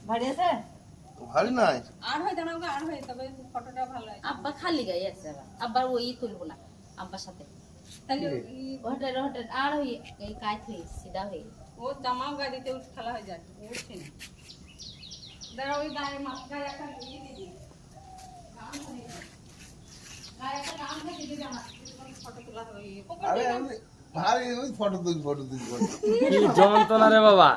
ভারী আছে ভারী নাই আর হয় জানাও আর হয় তবে ফটোটা ভালো হয় আব্বা খালি গায়ে আছে আব্বার ওই তুলবো না আব্বার সাথে তাহলে হোটেল হোটেল আর ওই এই কাজ হয়ে সিধা হয়ে ও জামাও গাড়িতে খেলা হয়ে যায় উঠছে না দাঁড়া ওই গায়ে মাথায় একটা ইয়ে দিয়ে দিই গায়ে একটা গান থেকে দিদি আমার ফটো তোলা হবে আরে ভারী ওই ফটো তুল কি যন্ত্রণা রে বাবা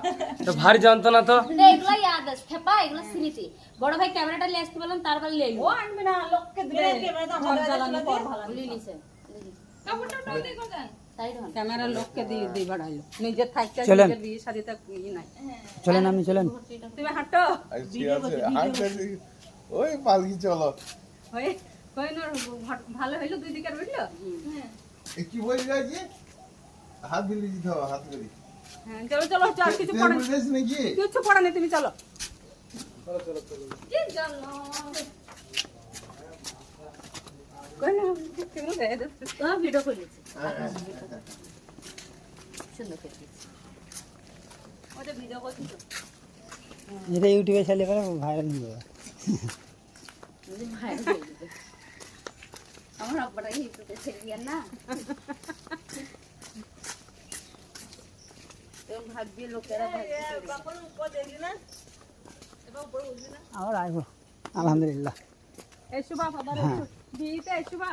তো ভারী যন্ত্রণা তো এগুলো ইয়াদ আছে থেপা এগুলো স্মৃতি বড় ভাই ক্যামেরাটা নিয়ে আসতে বললাম তারপর নিয়ে ও আনবে না লোককে দিলে ক্যামেরা তো আমাদের জ্বালানি পর ভালো নিছে কাপড়টা তো দেখো দেন তাই ধর ক্যামেরা লোককে দিয়ে দিয়ে বাড়াইলো নিজের থাকতে নিজের বিয়ে শাড়িতে ই নাই চলেন আপনি চলেন তুমি হাঁটো ঠিক আছে হাঁটতে ওই পালকি চলো হয়ে কই না ভালো হইলো দুই দিকের বুঝলো এ কি বলি যাচ্ছি হাত দিলি দিতে হবে হাত করি হ্যাঁ চলো চলো চল কিছু পড়া বলিস নাকি কিছু পড়া নেই তুমি চলো কই না কেমন দেয় তো ভিডিও করে দিয়েছি সুন্দর করে দিয়েছি ওটা ভিডিও করছিস এটা ইউটিউবে ছাড়লে পরে ভাইরাল হয়ে যাবে ভাই আমার আব্বাটা ইউটিউবে ছেড়ে দিয়ার না এরকম ভাববি লোকেরা ভাববে বাপন উপর দেখলি না এবার উপর উঠবি না আবার আসবো আলহামদুলিল্লাহ এই শুভা বাবা বিয়েতে শুভা